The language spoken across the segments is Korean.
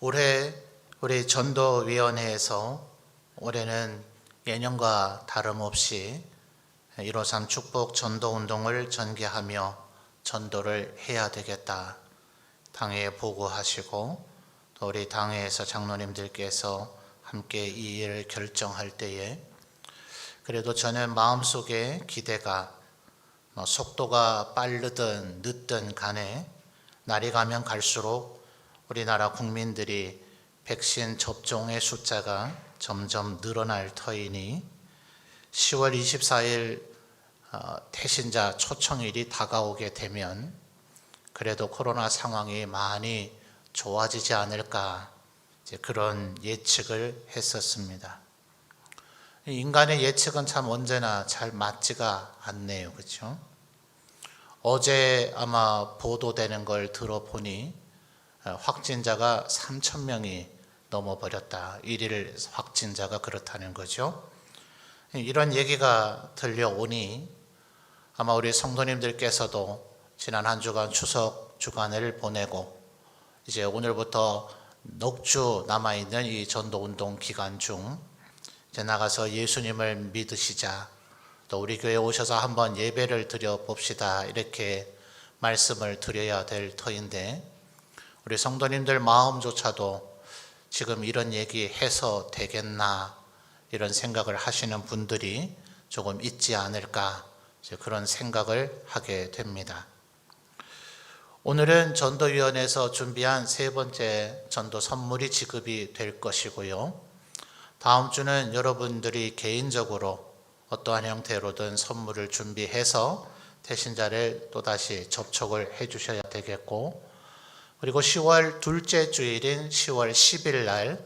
올해 우리 전도위원회에서 올해는 예년과 다름없이 1.5.3 축복 전도운동을 전개하며 전도를 해야 되겠다. 당회에 보고하시고 또 우리 당회에서 장로님들께서 함께 이 일을 결정할 때에 그래도 저는 마음속에 기대가 속도가 빠르든 늦든 간에 날이 가면 갈수록 우리나라 국민들이 백신 접종의 숫자가 점점 늘어날 터이니 10월 24일 태신자 초청일이 다가오게 되면 그래도 코로나 상황이 많이 좋아지지 않을까 그런 예측을 했었습니다. 인간의 예측은 참 언제나 잘 맞지가 않네요. 그렇죠? 어제 아마 보도되는 걸 들어보니 확진자가 3,000명이 넘어버렸다. 1일 확진자가 그렇다는 거죠. 이런 얘기가 들려오니 아마 우리 성도님들께서도 지난 한 주간 추석 주간을 보내고 이제 오늘부터 넉 주 남아있는 이 전도운동 기간 중 이제 나가서 예수님을 믿으시자, 또 우리 교회에 오셔서 한번 예배를 드려 봅시다, 이렇게 말씀을 드려야 될 터인데 우리 성도님들 마음조차도 지금 이런 얘기 해서 되겠나 이런 생각을 하시는 분들이 조금 있지 않을까 그런 생각을 하게 됩니다. 오늘은 전도위원회에서 준비한 세 번째 전도 선물이 지급이 될 것이고요. 다음 주는 여러분들이 개인적으로 어떠한 형태로든 선물을 준비해서 태신자를 또다시 접촉을 해 주셔야 되겠고, 그리고 10월 둘째 주일인 10월 10일 날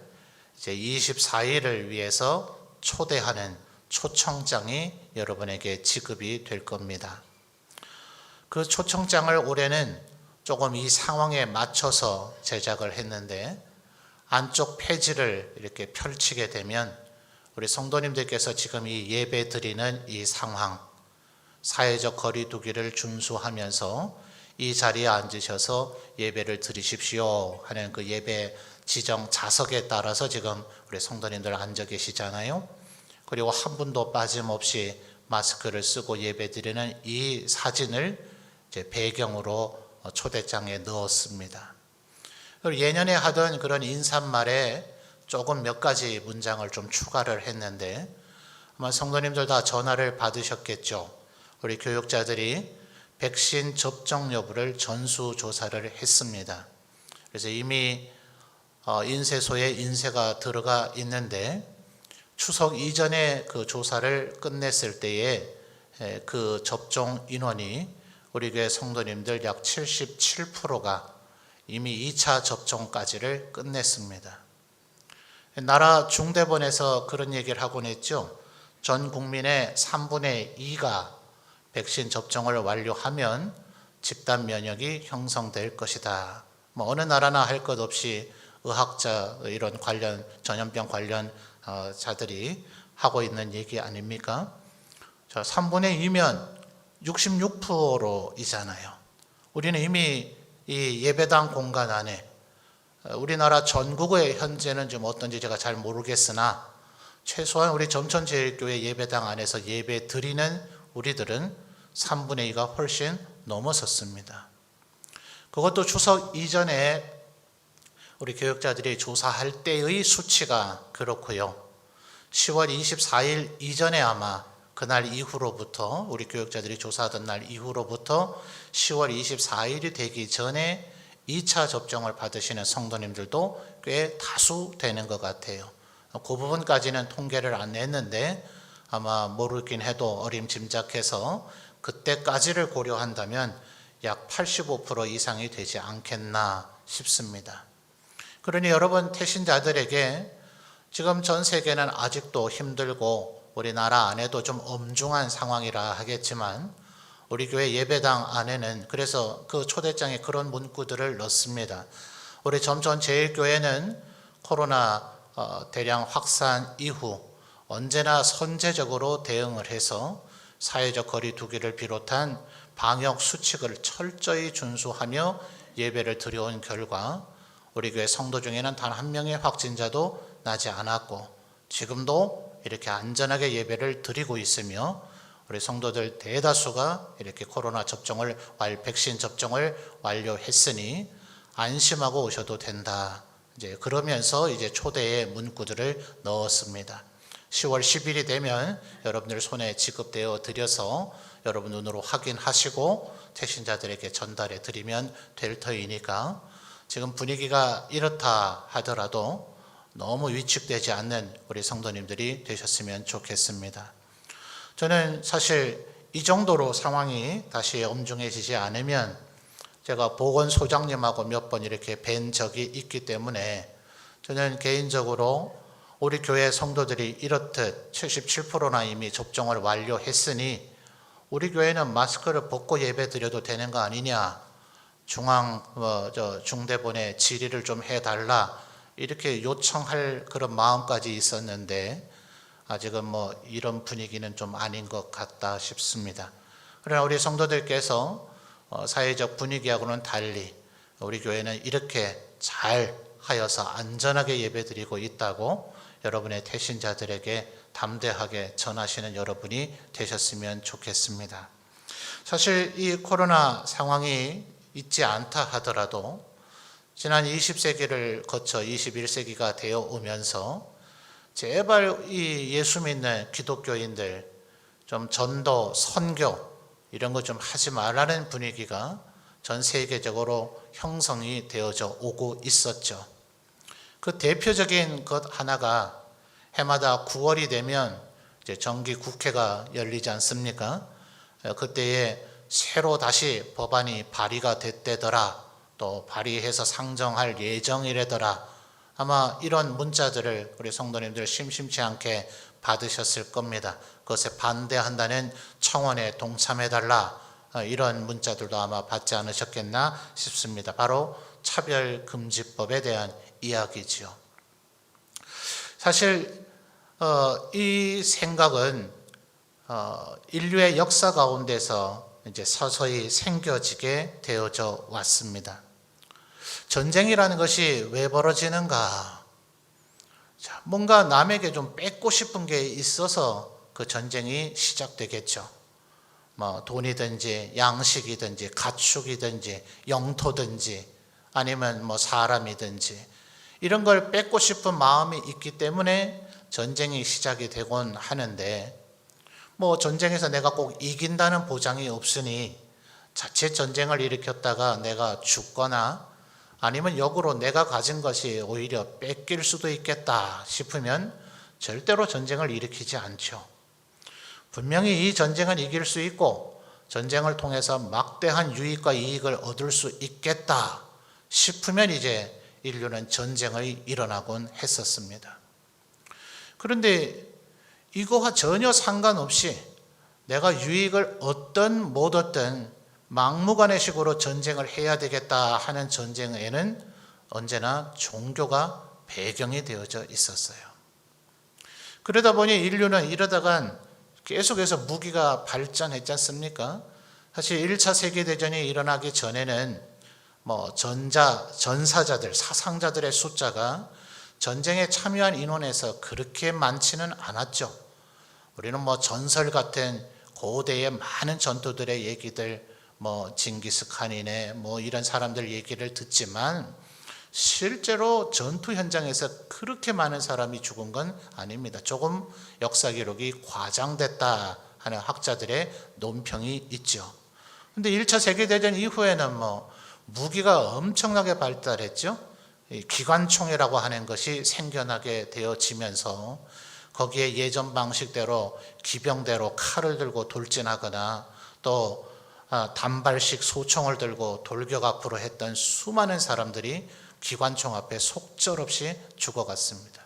이제 24일을 위해서 초대하는 초청장이 여러분에게 지급이 될 겁니다. 그 초청장을 올해는 조금 이 상황에 맞춰서 제작을 했는데 안쪽 페이지를 이렇게 펼치게 되면 우리 성도님들께서 지금 이 예배 드리는 이 상황, 사회적 거리 두기를 준수하면서 이 자리에 앉으셔서 예배를 드리십시오 하는 그 예배 지정 자석에 따라서 지금 우리 성도님들 앉아 계시잖아요. 그리고 한 분도 빠짐없이 마스크를 쓰고 예배 드리는 이 사진을 이제 배경으로 초대장에 넣었습니다. 그리고 예년에 하던 그런 인사말에 조금 몇 가지 문장을 좀 추가를 했는데 아마 성도님들 다 전화를 받으셨겠죠. 우리 교육자들이 백신 접종 여부를 전수조사를 했습니다. 그래서 이미 인쇄소에 인쇄가 들어가 있는데 추석 이전에 그 조사를 끝냈을 때에 그 접종 인원이 우리 교회 성도님들 약 77%가 이미 2차 접종까지를 끝냈습니다. 나라 중대본에서 그런 얘기를 하곤 했죠. 전 국민의 3분의 2가 백신 접종을 완료하면 집단 면역이 형성될 것이다. 어느 나라나 할 것 없이 의학자 이런 관련 전염병 관련 자들이 하고 있는 얘기 아닙니까? 자, 3분의 2면 66%이잖아요. 우리는 이미 이 예배당 공간 안에 우리나라 전국의 현재는 좀 어떤지 제가 잘 모르겠으나 최소한 우리 점천제일교회 예배당 안에서 예배 드리는 우리들은 3분의 2가 훨씬 넘어섰습니다. 그것도 추석 이전에 우리 교육자들이 조사할 때의 수치가 그렇고요. 10월 24일 이전에 아마 그날 이후로부터 우리 교육자들이 조사하던 날 이후로부터 10월 24일이 되기 전에 2차 접종을 받으시는 성도님들도 꽤 다수 되는 것 같아요. 그 부분까지는 통계를 안 냈는데 아마 모르긴 해도 어림짐작해서 그때까지를 고려한다면 약 85% 이상이 되지 않겠나 싶습니다. 그러니 여러분 태신자들에게 지금 전 세계는 아직도 힘들고 우리나라 안에도 좀 엄중한 상황이라 하겠지만 우리 교회 예배당 안에는 그래서 그 초대장에 그런 문구들을 넣습니다. 우리 점천제일교회는 코로나 대량 확산 이후 언제나 선제적으로 대응을 해서 사회적 거리 두기를 비롯한 방역 수칙을 철저히 준수하며 예배를 드려온 결과 우리 교회 성도 중에는 단 한 명의 확진자도 나지 않았고 지금도 이렇게 안전하게 예배를 드리고 있으며 우리 성도들 대다수가 이렇게 코로나 접종을 백신 접종을 완료했으니 안심하고 오셔도 된다. 이제 그러면서 이제 초대의 문구들을 넣었습니다. 10월 10일이 되면 여러분들 손에 지급되어 드려서 여러분 눈으로 확인하시고 태신자들에게 전달해 드리면 될 터이니까 지금 분위기가 이렇다 하더라도 너무 위축되지 않는 우리 성도님들이 되셨으면 좋겠습니다. 저는 사실 이 정도로 상황이 다시 엄중해지지 않으면 제가 보건소장님하고 몇 번 이렇게 뵌 적이 있기 때문에 저는 개인적으로 우리 교회 성도들이 이렇듯 77%나 이미 접종을 완료했으니 우리 교회는 마스크를 벗고 예배 드려도 되는 거 아니냐, 중대본에 질의를 좀 해달라 이렇게 요청할 그런 마음까지 있었는데 아직은 이런 분위기는 좀 아닌 것 같다 싶습니다. 그러나 우리 성도들께서 사회적 분위기하고는 달리 우리 교회는 이렇게 잘 하여서 안전하게 예배드리고 있다고 여러분의 태신자들에게 담대하게 전하시는 여러분이 되셨으면 좋겠습니다. 사실 이 코로나 상황이 있지 않다 하더라도 지난 20세기를 거쳐 21세기가 되어 오면서 제발 이 예수 믿는 기독교인들 좀 전도, 선교 이런 거 좀 하지 말라는 분위기가 전 세계적으로 형성이 되어져 오고 있었죠. 그 대표적인 것 하나가 해마다 9월이 되면 이제 정기 국회가 열리지 않습니까? 그때에 새로 다시 법안이 발의가 됐대더라, 또 발의해서 상정할 예정이래더라. 아마 이런 문자들을 우리 성도님들 심심치 않게 받으셨을 겁니다. 그것에 반대한다는 청원에 동참해달라, 이런 문자들도 아마 받지 않으셨겠나 싶습니다. 바로 차별금지법에 대한 이야기지요. 사실 이 생각은 인류의 역사 가운데서 이제 서서히 생겨지게 되어져 왔습니다. 전쟁이라는 것이 왜 벌어지는가? 뭔가 남에게 좀 뺏고 싶은 게 있어서 그 전쟁이 시작되겠죠. 돈이든지 양식이든지 가축이든지 영토든지 아니면 사람이든지 이런 걸 뺏고 싶은 마음이 있기 때문에 전쟁이 시작이 되곤 하는데 전쟁에서 내가 꼭 이긴다는 보장이 없으니 자칫 전쟁을 일으켰다가 내가 죽거나 아니면 역으로 내가 가진 것이 오히려 뺏길 수도 있겠다 싶으면 절대로 전쟁을 일으키지 않죠. 분명히 이 전쟁은 이길 수 있고 전쟁을 통해서 막대한 유익과 이익을 얻을 수 있겠다 싶으면 이제 인류는 전쟁이 일어나곤 했었습니다. 그런데 이거와 전혀 상관없이 내가 유익을 얻든 못 얻든 막무가내식으로 전쟁을 해야 되겠다 하는 전쟁에는 언제나 종교가 배경이 되어져 있었어요. 그러다 보니 인류는 이러다간 계속해서 무기가 발전했지 않습니까? 사실 1차 세계대전이 일어나기 전에는 전사자들, 사상자들의 숫자가 전쟁에 참여한 인원에서 그렇게 많지는 않았죠. 우리는 전설 같은 고대의 많은 전투들의 얘기들, 징기스칸이네, 이런 사람들 얘기를 듣지만 실제로 전투 현장에서 그렇게 많은 사람이 죽은 건 아닙니다. 조금 역사 기록이 과장됐다 하는 학자들의 논평이 있죠. 그런데 1차 세계대전 이후에는 무기가 엄청나게 발달했죠. 기관총이라고 하는 것이 생겨나게 되어지면서 거기에 예전 방식대로 기병대로 칼을 들고 돌진하거나 또 단발식 소총을 들고 돌격 앞으로 했던 수많은 사람들이 기관총 앞에 속절없이 죽어갔습니다.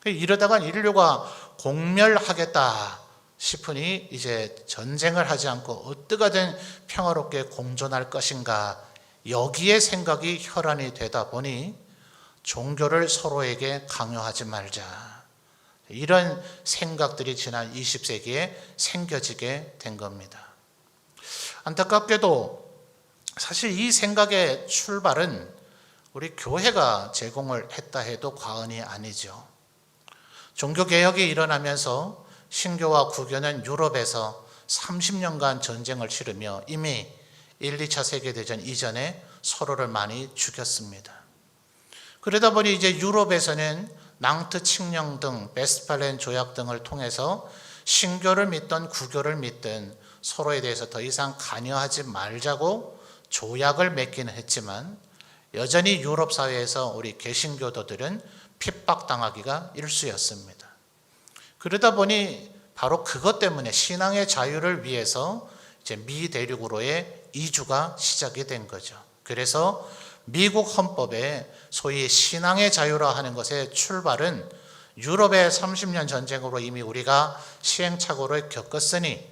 이러다가 인류가 공멸하겠다 싶으니 이제 전쟁을 하지 않고 어떻게든 평화롭게 공존할 것인가, 여기에 생각이 혈안이 되다 보니 종교를 서로에게 강요하지 말자, 이런 생각들이 지난 20세기에 생겨지게 된 겁니다. 안타깝게도 사실 이 생각의 출발은 우리 교회가 제공을 했다 해도 과언이 아니죠. 종교개혁이 일어나면서 신교와 구교는 유럽에서 30년간 전쟁을 치르며 이미 1, 2차 세계대전 이전에 서로를 많이 죽였습니다. 그러다 보니 이제 유럽에서는 낭트 칙령 등 베스팔렌 조약 등을 통해서 신교를 믿든 구교를 믿든 서로에 대해서 더 이상 관여하지 말자고 조약을 맺기는 했지만 여전히 유럽 사회에서 우리 개신교도들은 핍박당하기가 일쑤였습니다. 그러다 보니 바로 그것 때문에 신앙의 자유를 위해서 이제 미 대륙으로의 이주가 시작이 된 거죠. 그래서 미국 헌법에 소위 신앙의 자유라 하는 것의 출발은 유럽의 30년 전쟁으로 이미 우리가 시행착오를 겪었으니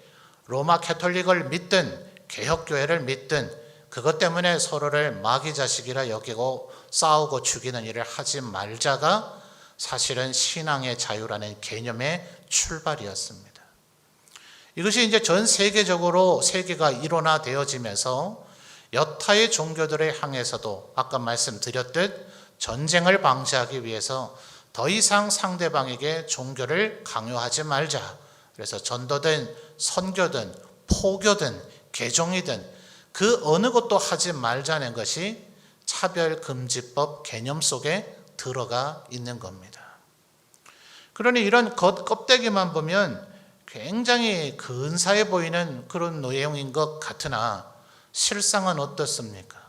로마 캐톨릭을 믿든 개혁교회를 믿든 그것 때문에 서로를 마귀 자식이라 여기고 싸우고 죽이는 일을 하지 말자가 사실은 신앙의 자유라는 개념의 출발이었습니다. 이것이 이제 전 세계적으로 세계가 일원화되어지면서 여타의 종교들을 향해서도 아까 말씀드렸듯 전쟁을 방지하기 위해서 더 이상 상대방에게 종교를 강요하지 말자. 그래서 전도든 선교든 포교든 개종이든 그 어느 것도 하지 말자는 것이 차별금지법 개념 속에 들어가 있는 겁니다. 그러니 이런 껍데기만 보면 굉장히 근사해 보이는 그런 내용인 것 같으나 실상은 어떻습니까?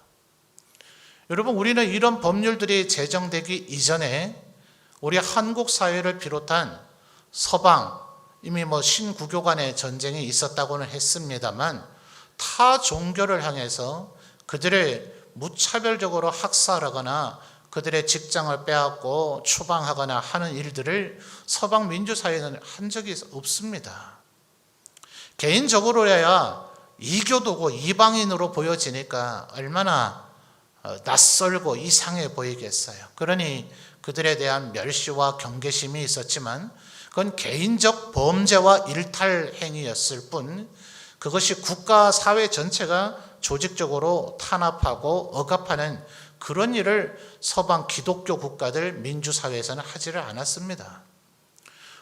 여러분, 우리는 이런 법률들이 제정되기 이전에 우리 한국 사회를 비롯한 서방, 이미 신구교 간의 전쟁이 있었다고는 했습니다만 타 종교를 향해서 그들을 무차별적으로 학살하거나 그들의 직장을 빼앗고 추방하거나 하는 일들을 서방 민주사회는 한 적이 없습니다. 개인적으로야 이교도고 이방인으로 보여지니까 얼마나 낯설고 이상해 보이겠어요. 그러니 그들에 대한 멸시와 경계심이 있었지만 그건 개인적 범죄와 일탈 행위였을 뿐 그것이 국가 사회 전체가 조직적으로 탄압하고 억압하는 그런 일을 서방 기독교 국가들 민주사회에서는 하지를 않았습니다.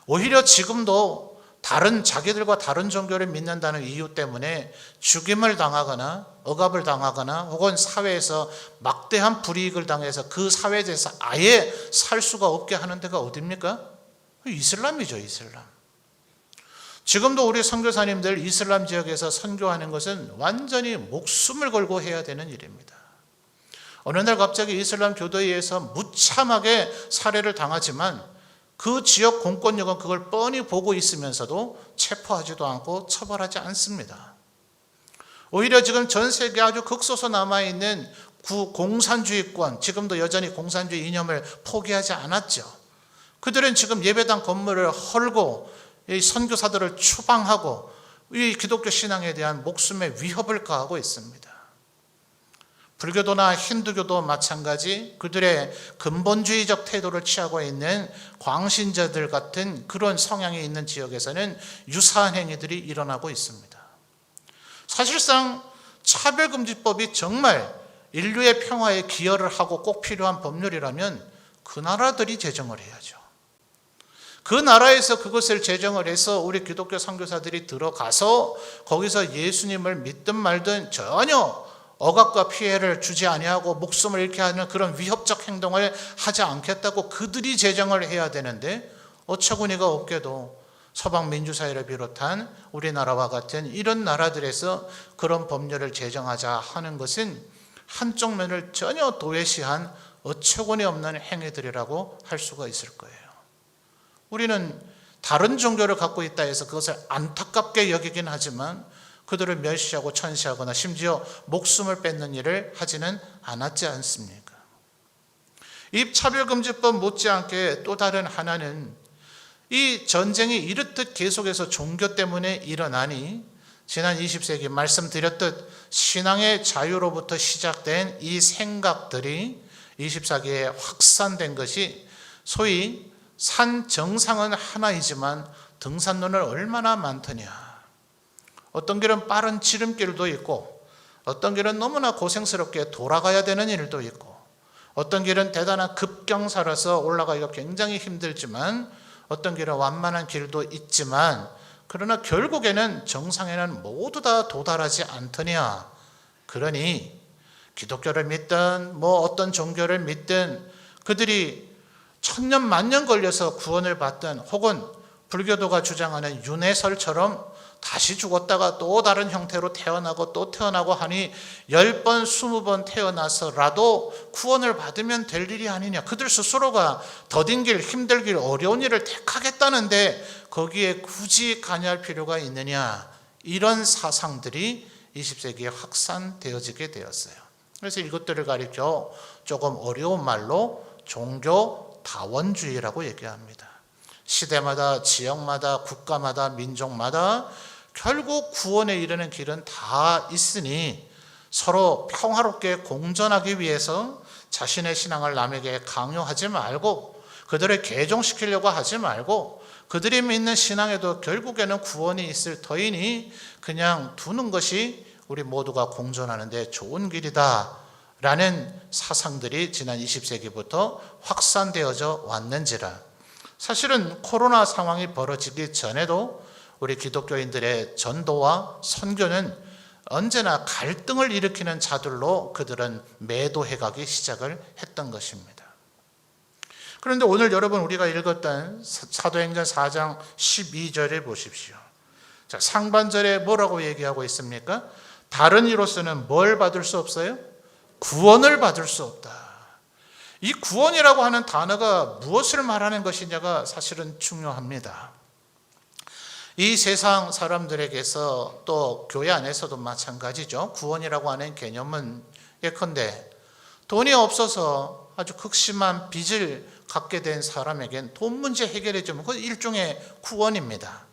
오히려 지금도 자기들과 다른 종교를 믿는다는 이유 때문에 죽임을 당하거나 억압을 당하거나 혹은 사회에서 막대한 불이익을 당해서 그 사회에 대해서 아예 살 수가 없게 하는 데가 어디입니까? 이슬람이죠, 이슬람. 지금도 우리 선교사님들 이슬람 지역에서 선교하는 것은 완전히 목숨을 걸고 해야 되는 일입니다. 어느 날 갑자기 이슬람 교도에 의해서 무참하게 살해를 당하지만 그 지역 공권력은 그걸 뻔히 보고 있으면서도 체포하지도 않고 처벌하지 않습니다. 오히려 지금 전 세계 아주 극소수 남아있는 공산주의권, 지금도 여전히 공산주의 이념을 포기하지 않았죠. 그들은 지금 예배당 건물을 헐고 이 선교사들을 추방하고 이 기독교 신앙에 대한 목숨의 위협을 가하고 있습니다. 불교도나 힌두교도 마찬가지 그들의 근본주의적 태도를 취하고 있는 광신자들 같은 그런 성향이 있는 지역에서는 유사한 행위들이 일어나고 있습니다. 사실상 차별금지법이 정말 인류의 평화에 기여를 하고 꼭 필요한 법률이라면 그 나라들이 제정을 해야죠. 그 나라에서 그것을 제정을 해서 우리 기독교 선교사들이 들어가서 거기서 예수님을 믿든 말든 전혀 억압과 피해를 주지 아니하고 목숨을 잃게 하는 그런 위협적 행동을 하지 않겠다고 그들이 제정을 해야 되는데 어처구니가 없게도 서방 민주사회를 비롯한 우리나라와 같은 이런 나라들에서 그런 법률을 제정하자 하는 것은 한쪽 면을 전혀 도외시한 어처구니 없는 행위들이라고 할 수가 있을 거예요. 우리는 다른 종교를 갖고 있다 해서 그것을 안타깝게 여기긴 하지만 그들을 멸시하고 천시하거나 심지어 목숨을 뺏는 일을 하지는 않았지 않습니까? 이 차별금지법 못지않게 또 다른 하나는 이 전쟁이 이렇듯 계속해서 종교 때문에 일어나니 지난 20세기 말씀드렸듯 신앙의 자유로부터 시작된 이 생각들이 24기에 확산된 것이 소위 산 정상은 하나이지만 등산로는 얼마나 많더냐. 어떤 길은 빠른 지름길도 있고 어떤 길은 너무나 고생스럽게 돌아가야 되는 일도 있고 어떤 길은 대단한 급경사라서 올라가기가 굉장히 힘들지만 어떤 길은 완만한 길도 있지만 그러나 결국에는 정상에는 모두 다 도달하지 않더냐. 그러니 기독교를 믿든 어떤 종교를 믿든 그들이 천년 만년 걸려서 구원을 받든 혹은 불교도가 주장하는 윤회설처럼 다시 죽었다가 또 다른 형태로 태어나고 또 태어나고 하니 10번, 20번 태어나서라도 구원을 받으면 될 일이 아니냐. 그들 스스로가 더딘 길, 힘들 길, 어려운 일을 택하겠다는데 거기에 굳이 관여할 필요가 있느냐. 이런 사상들이 20세기에 확산되어지게 되었어요. 그래서 이것들을 가리켜 조금 어려운 말로 종교 다원주의라고 얘기합니다. 시대마다, 지역마다, 국가마다, 민족마다 결국 구원에 이르는 길은 다 있으니 서로 평화롭게 공존하기 위해서 자신의 신앙을 남에게 강요하지 말고 그들을 개종시키려고 하지 말고 그들이 믿는 신앙에도 결국에는 구원이 있을 터이니 그냥 두는 것이 우리 모두가 공존하는 데 좋은 길이다 라는 사상들이 지난 20세기부터 확산되어져 왔는지라. 사실은 코로나 상황이 벌어지기 전에도 우리 기독교인들의 전도와 선교는 언제나 갈등을 일으키는 자들로 그들은 매도해가기 시작을 했던 것입니다. 그런데 오늘 여러분 우리가 읽었던 사도행전 4장 12절에 보십시오. 자, 상반절에 뭐라고 얘기하고 있습니까? 다른 이로서는 뭘 받을 수 없어요? 구원을 받을 수 없다. 이 구원이라고 하는 단어가 무엇을 말하는 것이냐가 사실은 중요합니다. 이 세상 사람들에게서 또 교회 안에서도 마찬가지죠. 구원이라고 하는 개념은 예컨대 돈이 없어서 아주 극심한 빚을 갖게 된 사람에겐 돈 문제 해결해 주면 그건 일종의 구원입니다.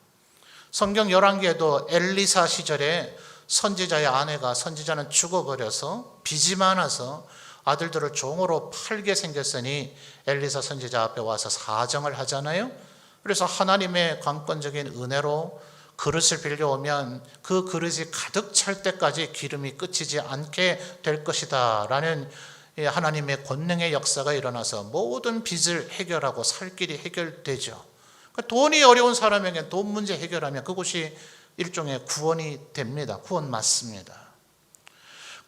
성경 열왕기에도 엘리사 시절에 선지자의 아내가 선지자는 죽어버려서 빚이 많아서 아들들을 종으로 팔게 생겼으니 엘리사 선지자 앞에 와서 사정을 하잖아요. 그래서 하나님의 강권적인 은혜로 그릇을 빌려오면 그 그릇이 가득 찰 때까지 기름이 끝이지 않게 될 것이다 라는 하나님의 권능의 역사가 일어나서 모든 빚을 해결하고 살 길이 해결되죠. 돈이 어려운 사람에게 돈 문제 해결하면 그것이 일종의 구원이 됩니다. 구원 맞습니다.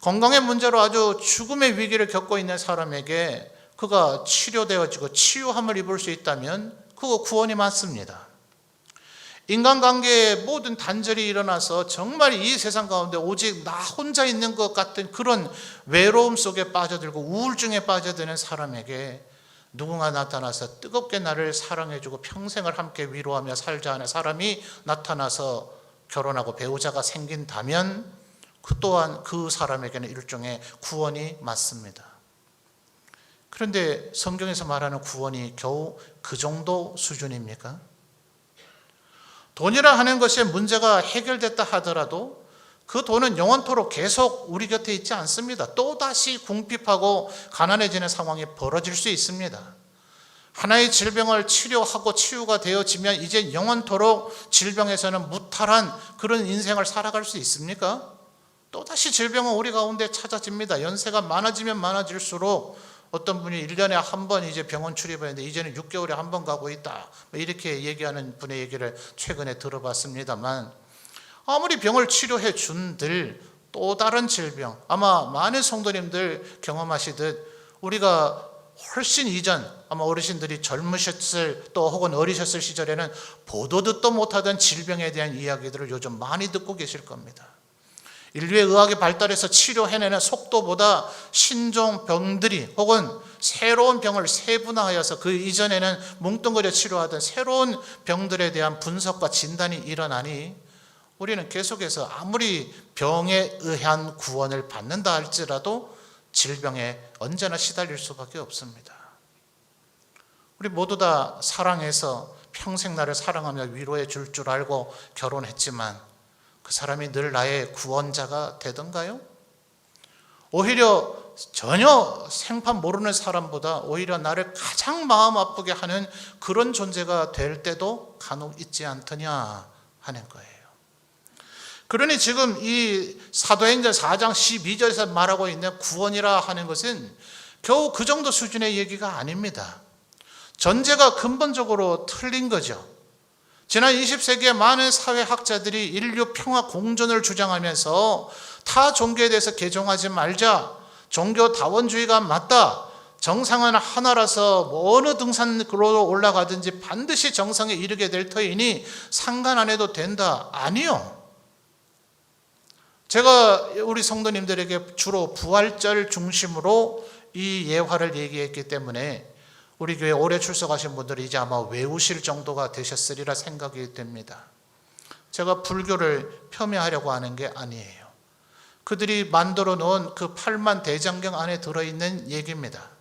건강의 문제로 아주 죽음의 위기를 겪고 있는 사람에게 그가 치료되어지고 치유함을 입을 수 있다면 그거 구원이 맞습니다. 인간관계에 모든 단절이 일어나서 정말 이 세상 가운데 오직 나 혼자 있는 것 같은 그런 외로움 속에 빠져들고 우울증에 빠져드는 사람에게 누군가 나타나서 뜨겁게 나를 사랑해주고 평생을 함께 위로하며 살자 하는 사람이 나타나서 결혼하고 배우자가 생긴다면 그 또한 그 사람에게는 일종의 구원이 맞습니다. 그런데 성경에서 말하는 구원이 겨우 그 정도 수준입니까? 돈이라 하는 것의 문제가 해결됐다 하더라도 그 돈은 영원토록 계속 우리 곁에 있지 않습니다. 또다시 궁핍하고 가난해지는 상황이 벌어질 수 있습니다. 하나의 질병을 치료하고 치유가 되어지면 이제 영원토록 질병에서는 무탈한 그런 인생을 살아갈 수 있습니까? 또다시 질병은 우리 가운데 찾아집니다. 연세가 많아지면 많아질수록 어떤 분이 1년에 한 번 이제 병원 출입하는데 이제는 6개월에 한 번 가고 있다. 이렇게 얘기하는 분의 얘기를 최근에 들어봤습니다만 아무리 병을 치료해 준들 또 다른 질병 아마 많은 성도님들 경험하시듯 우리가 훨씬 이전 아마 어르신들이 젊으셨을 또 혹은 어리셨을 시절에는 보도 듣도 못하던 질병에 대한 이야기들을 요즘 많이 듣고 계실 겁니다. 인류의 의학이 발달해서 치료해내는 속도보다 신종병들이 혹은 새로운 병을 세분화하여서 그 이전에는 뭉뚱그려 치료하던 새로운 병들에 대한 분석과 진단이 일어나니 우리는 계속해서 아무리 병에 의한 구원을 받는다 할지라도 질병에 언제나 시달릴 수밖에 없습니다. 우리 모두 다 사랑해서 평생 나를 사랑하며 위로해 줄 줄 알고 결혼했지만 그 사람이 늘 나의 구원자가 되던가요? 오히려 전혀 생판 모르는 사람보다 오히려 나를 가장 마음 아프게 하는 그런 존재가 될 때도 간혹 있지 않더냐 하는 거예요. 그러니 지금 이 사도행전 4장 12절에서 말하고 있는 구원이라 하는 것은 겨우 그 정도 수준의 얘기가 아닙니다. 전제가 근본적으로 틀린 거죠. 지난 20세기에 많은 사회학자들이 인류 평화 공존을 주장하면서 타 종교에 대해서 개종하지 말자, 종교 다원주의가 맞다, 정상은 하나라서 어느 등산으로 올라가든지 반드시 정상에 이르게 될 터이니 상관 안 해도 된다. 아니요. 제가 우리 성도님들에게 주로 부활절 중심으로 이 예화를 얘기했기 때문에 우리 교회 오래 출석하신 분들이 이제 아마 외우실 정도가 되셨으리라 생각이 됩니다. 제가 불교를 폄훼하려고 하는 게 아니에요. 그들이 만들어 놓은 그 8만 대장경 안에 들어있는 얘기입니다.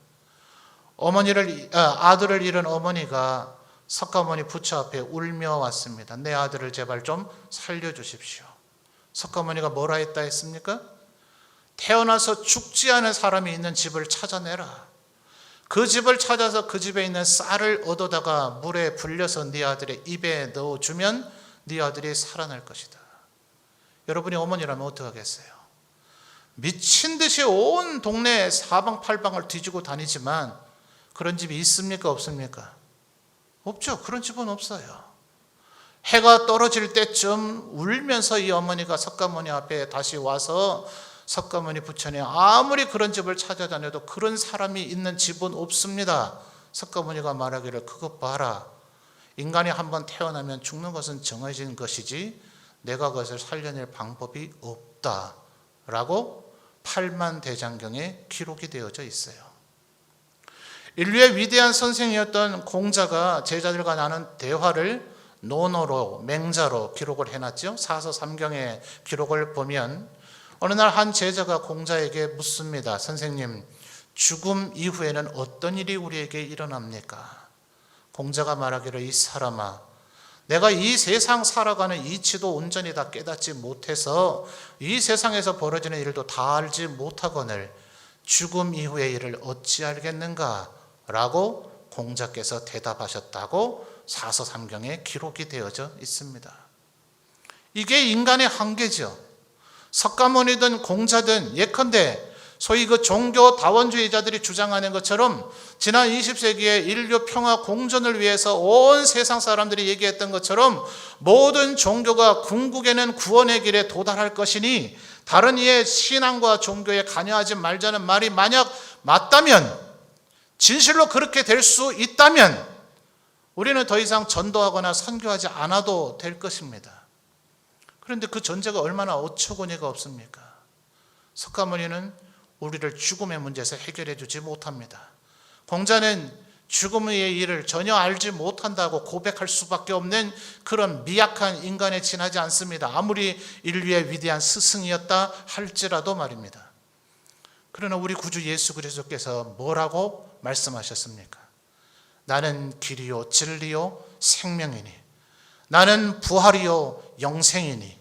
아들을 잃은 어머니가 석가모니 부처 앞에 울며 왔습니다. 내 아들을 제발 좀 살려주십시오. 석가모니가 뭐라 했다 했습니까? 태어나서 죽지 않은 사람이 있는 집을 찾아내라. 그 집을 찾아서 그 집에 있는 쌀을 얻어다가 물에 불려서 네 아들의 입에 넣어주면 네 아들이 살아날 것이다. 여러분이 어머니라면 어떡하겠어요? 미친 듯이 온 동네 사방팔방을 뒤지고 다니지만 그런 집이 있습니까? 없습니까? 없죠. 그런 집은 없어요. 해가 떨어질 때쯤 울면서 이 어머니가 석가모니 앞에 다시 와서 석가모니 부처님, 아무리 그런 집을 찾아다녀도 그런 사람이 있는 집은 없습니다. 석가모니가 말하기를 그것 봐라. 인간이 한번 태어나면 죽는 것은 정해진 것이지 내가 그것을 살려낼 방법이 없다. 라고 8만 대장경에 기록이 되어져 있어요. 인류의 위대한 선생이었던 공자가 제자들과 나눈 대화를 논어로, 맹자로 기록을 해놨죠. 사서 삼경의 기록을 보면 어느 날 한 제자가 공자에게 묻습니다. 선생님, 죽음 이후에는 어떤 일이 우리에게 일어납니까? 공자가 말하기를 이 사람아, 내가 이 세상 살아가는 이치도 온전히 다 깨닫지 못해서 이 세상에서 벌어지는 일도 다 알지 못하거늘 죽음 이후의 일을 어찌 알겠는가? 라고 공자께서 대답하셨다고 사서 삼경에 기록이 되어져 있습니다. 이게 인간의 한계죠. 석가모니든 공자든 예컨대 소위 그 종교 다원주의자들이 주장하는 것처럼 지난 20세기에 인류 평화 공존을 위해서 온 세상 사람들이 얘기했던 것처럼 모든 종교가 궁극에는 구원의 길에 도달할 것이니 다른 이의 신앙과 종교에 관여하지 말자는 말이 만약 맞다면, 진실로 그렇게 될 수 있다면 우리는 더 이상 전도하거나 선교하지 않아도 될 것입니다. 그런데 그 전제가 얼마나 어처구니가 없습니까? 석가모니는 우리를 죽음의 문제에서 해결해 주지 못합니다. 공자는 죽음의 일을 전혀 알지 못한다고 고백할 수밖에 없는 그런 미약한 인간에 지나지 않습니다. 아무리 인류의 위대한 스승이었다 할지라도 말입니다. 그러나 우리 구주 예수 그리스도께서 뭐라고 말씀하셨습니까? 나는 길이요 진리요 생명이니 나는 부활이요 영생이니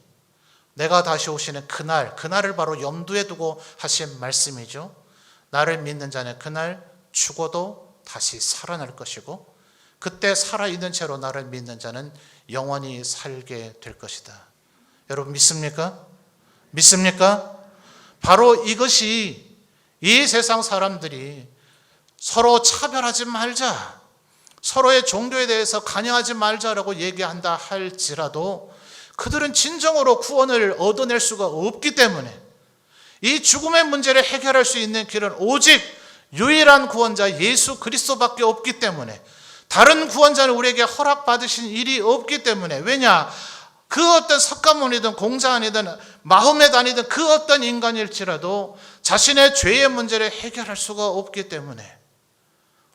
내가 다시 오시는 그날을 바로 염두에 두고 하신 말씀이죠. 나를 믿는 자는 그날 죽어도 다시 살아날 것이고 그때 살아있는 채로 나를 믿는 자는 영원히 살게 될 것이다. 여러분 믿습니까? 믿습니까? 바로 이것이 이 세상 사람들이 서로 차별하지 말자, 서로의 종교에 대해서 관여하지 말자라고 얘기한다 할지라도 그들은 진정으로 구원을 얻어낼 수가 없기 때문에 이 죽음의 문제를 해결할 수 있는 길은 오직 유일한 구원자 예수 그리스도밖에 없기 때문에 다른 구원자는 우리에게 허락받으신 일이 없기 때문에, 왜냐? 그 어떤 석가모니든 공자아니든 마호메단이든 그 어떤 인간일지라도 자신의 죄의 문제를 해결할 수가 없기 때문에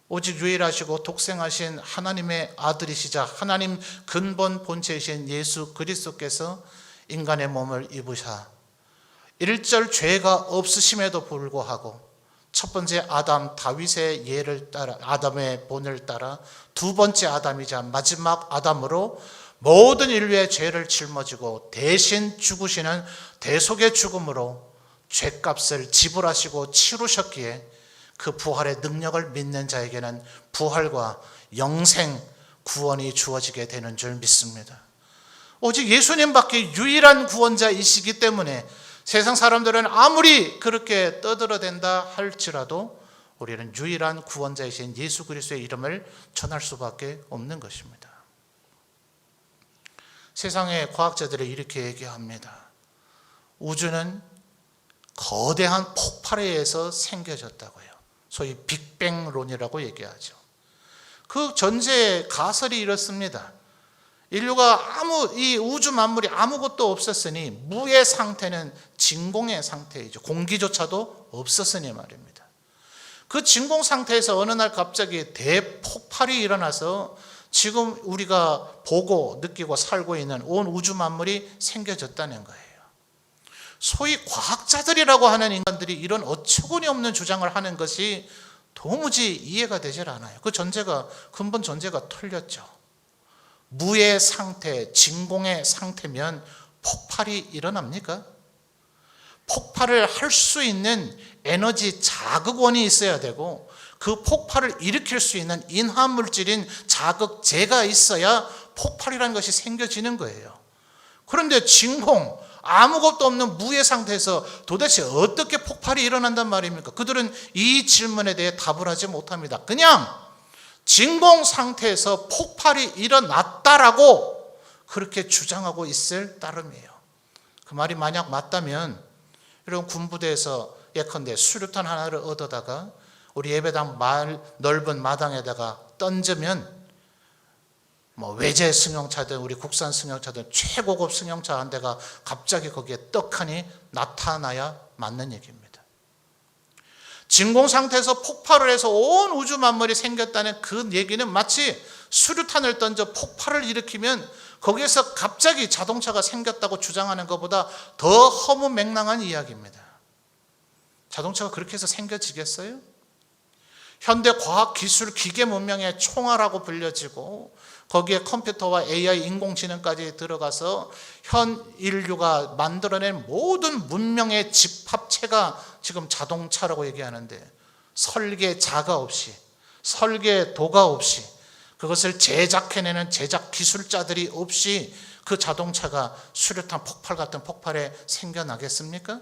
오직 유일하시고 독생하신 하나님의 아들이시자 하나님 근본 본체이신 예수 그리스도께서 인간의 몸을 입으사 일절 죄가 없으심에도 불구하고 첫 번째 아담 다윗의 예를 따라 아담의 본을 따라 두 번째 아담이자 마지막 아담으로 모든 인류의 죄를 짊어지고 대신 죽으시는 대속의 죽음으로 죄값을 지불하시고 치르셨기에 그 부활의 능력을 믿는 자에게는 부활과 영생, 구원이 주어지게 되는 줄 믿습니다. 오직 예수님밖에 유일한 구원자이시기 때문에 세상 사람들은 아무리 그렇게 떠들어댄다 할지라도 우리는 유일한 구원자이신 예수 그리스도의 이름을 전할 수밖에 없는 것입니다. 세상의 과학자들이 이렇게 얘기합니다. 우주는 거대한 폭발에 의해서 생겨졌다고요. 소위 빅뱅론이라고 얘기하죠. 그 전제의 가설이 이렇습니다. 인류가 이 우주 만물이 아무것도 없었으니 무의 상태는 진공의 상태이죠. 공기조차도 없었으니 말입니다. 그 진공 상태에서 어느 날 갑자기 대폭발이 일어나서 지금 우리가 보고 느끼고 살고 있는 온 우주 만물이 생겨졌다는 거예요. 소위 과학자들이라고 하는 인간들이 이런 어처구니 없는 주장을 하는 것이 도무지 이해가 되질 않아요. 그 근본 전제가 틀렸죠. 무의 상태, 진공의 상태면 폭발이 일어납니까? 폭발을 할 수 있는 에너지 자극원이 있어야 되고 그 폭발을 일으킬 수 있는 인화물질인 자극제가 있어야 폭발이라는 것이 생겨지는 거예요. 그런데 진공, 아무것도 없는 무의 상태에서 도대체 어떻게 폭발이 일어난단 말입니까? 그들은 이 질문에 대해 답을 하지 못합니다. 그냥 진공 상태에서 폭발이 일어났다라고 그렇게 주장하고 있을 따름이에요. 그 말이 만약 맞다면 이런 군부대에서 예컨대 수류탄 하나를 얻어다가 우리 예배당 넓은 마당에다가 던지면 외제 승용차든 우리 국산 승용차든 최고급 승용차 한 대가 갑자기 거기에 떡하니 나타나야 맞는 얘기입니다. 진공 상태에서 폭발을 해서 온 우주 만물이 생겼다는 그 얘기는 마치 수류탄을 던져 폭발을 일으키면 거기에서 갑자기 자동차가 생겼다고 주장하는 것보다 더 허무맹랑한 이야기입니다. 자동차가 그렇게 해서 생겨지겠어요? 현대 과학 기술 기계 문명의 총알하고 불려지고 거기에 컴퓨터와 AI 인공지능까지 들어가서 현 인류가 만들어낸 모든 문명의 집합체가 지금 자동차라고 얘기하는데 설계자가 없이 설계도가 없이 그것을 제작해내는 제작 기술자들이 없이 그 자동차가 수류탄 폭발 같은 폭발에 생겨나겠습니까?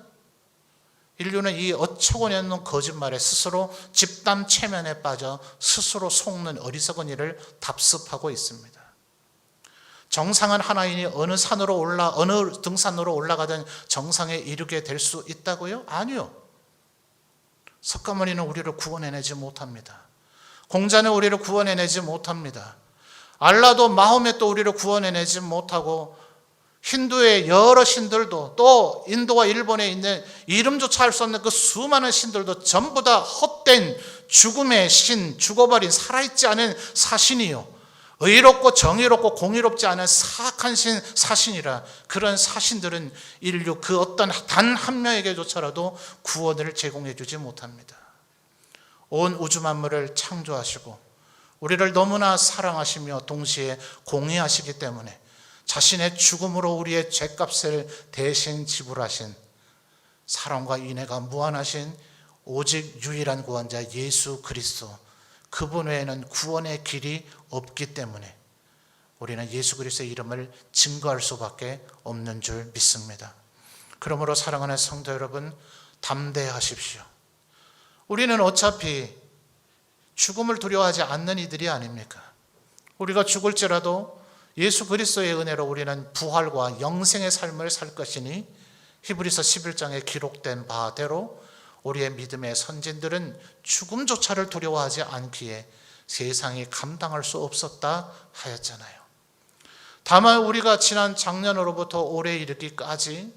인류는 이 어처구니 없는 거짓말에 스스로 집단 체면에 빠져 스스로 속는 어리석은 일을 답습하고 있습니다. 정상은 하나이니 어느 등산으로 올라가든 정상에 이르게 될 수 있다고요? 아니요. 석가모니는 우리를 구원해내지 못합니다. 공자는 우리를 구원해내지 못합니다. 알라도 마호멧도 우리를 구원해내지 못하고 힌두의 여러 신들도 또 인도와 일본에 있는 이름조차 알 수 없는 그 수많은 신들도 전부 다 헛된 죽음의 신, 죽어버린 살아있지 않은 사신이요 의롭고 정의롭고 공의롭지 않은 사악한 신, 사신이라 그런 사신들은 인류 그 어떤 단 한 명에게조차라도 구원을 제공해 주지 못합니다. 온 우주 만물을 창조하시고 우리를 너무나 사랑하시며 동시에 공의하시기 때문에 자신의 죽음으로 우리의 죄값을 대신 지불하신 사랑과 인애가 무한하신 오직 유일한 구원자 예수 그리스도 그분 외에는 구원의 길이 없기 때문에 우리는 예수 그리스도의 이름을 증거할 수밖에 없는 줄 믿습니다. 그러므로 사랑하는 성도 여러분 담대하십시오. 우리는 어차피 죽음을 두려워하지 않는 이들이 아닙니까? 우리가 죽을지라도 예수 그리스도의 은혜로 우리는 부활과 영생의 삶을 살 것이니 히브리서 11장에 기록된 바대로 우리의 믿음의 선진들은 죽음조차를 두려워하지 않기에 세상이 감당할 수 없었다 하였잖아요. 다만 우리가 지난 작년으로부터 올해 이르기까지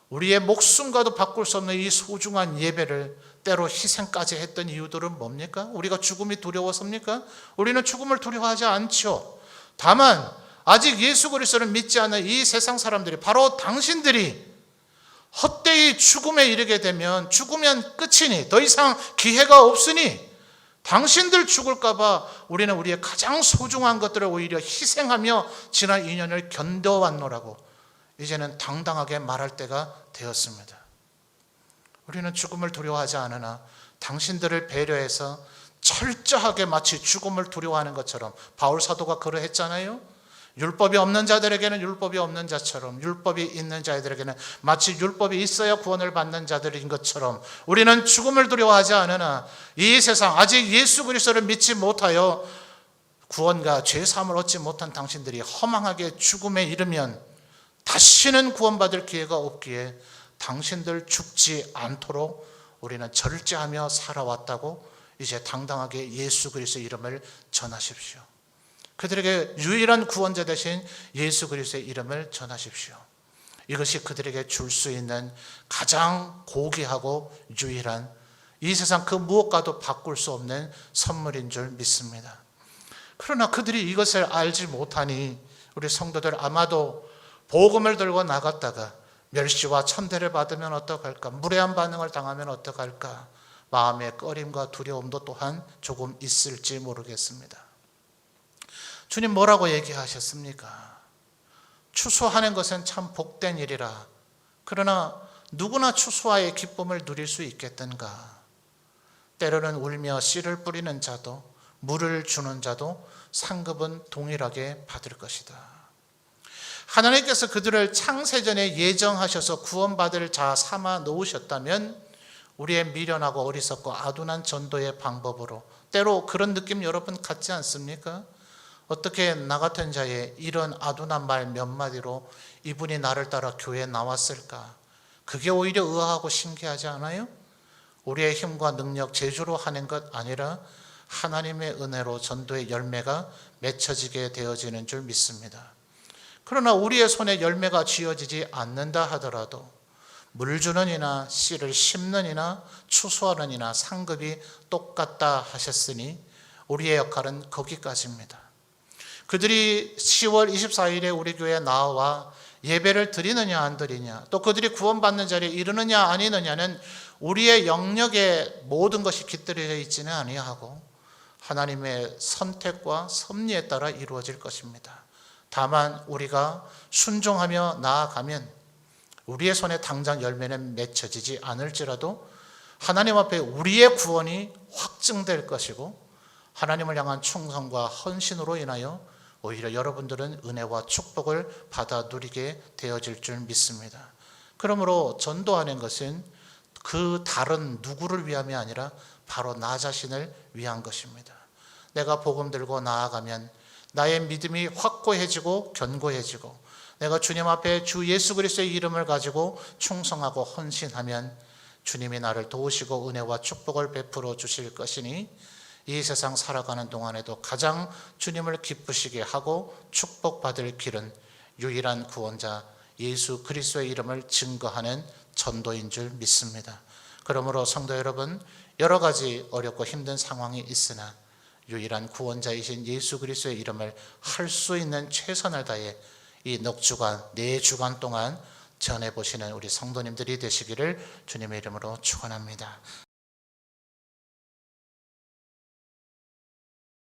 우리의 목숨과도 바꿀 수 없는 이 소중한 예배를 때로 희생까지 했던 이유들은 뭡니까? 우리가 죽음이 두려워서입니까? 우리는 죽음을 두려워하지 않죠. 다만 아직 예수 그리스도를 믿지 않는 이 세상 사람들이 바로 당신들이 헛되이 죽음에 이르게 되면 죽으면 끝이니 더 이상 기회가 없으니 당신들 죽을까 봐 우리는 우리의 가장 소중한 것들을 오히려 희생하며 지난 2년을 견뎌왔노라고 이제는 당당하게 말할 때가 되었습니다. 우리는 죽음을 두려워하지 않으나 당신들을 배려해서 철저하게 마치 죽음을 두려워하는 것처럼 바울 사도가 그러했잖아요. 율법이 없는 자들에게는 율법이 없는 자처럼 율법이 있는 자들에게는 마치 율법이 있어야 구원을 받는 자들인 것처럼 우리는 죽음을 두려워하지 않으나 이 세상 아직 예수 그리스도를 믿지 못하여 구원과 죄 사함을 얻지 못한 당신들이 허망하게 죽음에 이르면 다시는 구원받을 기회가 없기에 당신들 죽지 않도록 우리는 절제하며 살아왔다고 이제 당당하게 예수 그리스도의 이름을 전하십시오. 그들에게 유일한 구원자 되신 예수 그리스도의 이름을 전하십시오. 이것이 그들에게 줄 수 있는 가장 고귀하고 유일한, 이 세상 그 무엇과도 바꿀 수 없는 선물인 줄 믿습니다. 그러나 그들이 이것을 알지 못하니 우리 성도들 아마도 복음을 들고 나갔다가 멸시와 천대를 받으면 어떡할까, 무례한 반응을 당하면 어떡할까, 마음의 꺼림과 두려움도 또한 조금 있을지 모르겠습니다. 주님 뭐라고 얘기하셨습니까? 추수하는 것은 참 복된 일이라. 그러나 누구나 추수와의 기쁨을 누릴 수 있겠던가? 때로는 울며 씨를 뿌리는 자도 물을 주는 자도 상급은 동일하게 받을 것이다. 하나님께서 그들을 창세전에 예정하셔서 구원받을 자 삼아 놓으셨다면 우리의 미련하고 어리석고 아둔한 전도의 방법으로, 때로 그런 느낌 여러분 갖지 않습니까? 어떻게 나 같은 자의 이런 아둔한 말 몇 마디로 이분이 나를 따라 교회에 나왔을까? 그게 오히려 의아하고 신기하지 않아요? 우리의 힘과 능력, 재주로 하는 것 아니라 하나님의 은혜로 전도의 열매가 맺혀지게 되어지는 줄 믿습니다. 그러나 우리의 손에 열매가 쥐어지지 않는다 하더라도 물 주는 이나 씨를 심는 이나 추수하는 이나 상급이 똑같다 하셨으니 우리의 역할은 거기까지입니다. 그들이 10월 24일에 우리 교회에 나와 예배를 드리느냐 안 드리냐, 또 그들이 구원받는 자리에 이르느냐 아니느냐는 우리의 영역에 모든 것이 깃들여 있지는 아니하고 하나님의 선택과 섭리에 따라 이루어질 것입니다. 다만 우리가 순종하며 나아가면 우리의 손에 당장 열매는 맺혀지지 않을지라도 하나님 앞에 우리의 구원이 확증될 것이고 하나님을 향한 충성과 헌신으로 인하여 오히려 여러분들은 은혜와 축복을 받아 누리게 되어질 줄 믿습니다. 그러므로 전도하는 것은 그 다른 누구를 위함이 아니라 바로 나 자신을 위한 것입니다. 내가 복음 들고 나아가면 나의 믿음이 확고해지고 견고해지고 내가 주님 앞에 주 예수 그리스도의 이름을 가지고 충성하고 헌신하면 주님이 나를 도우시고 은혜와 축복을 베풀어 주실 것이니 이 세상 살아가는 동안에도 가장 주님을 기쁘시게 하고 축복받을 길은 유일한 구원자 예수 그리스도의 이름을 증거하는 전도인 줄 믿습니다. 그러므로 성도 여러분, 여러 가지 어렵고 힘든 상황이 있으나 유일한 구원자이신 예수 그리스도의 이름을 할 수 있는 최선을 다해 이 넉 주간, 4주간 동안 전해보시는 우리 성도님들이 되시기를 주님의 이름으로 축원합니다.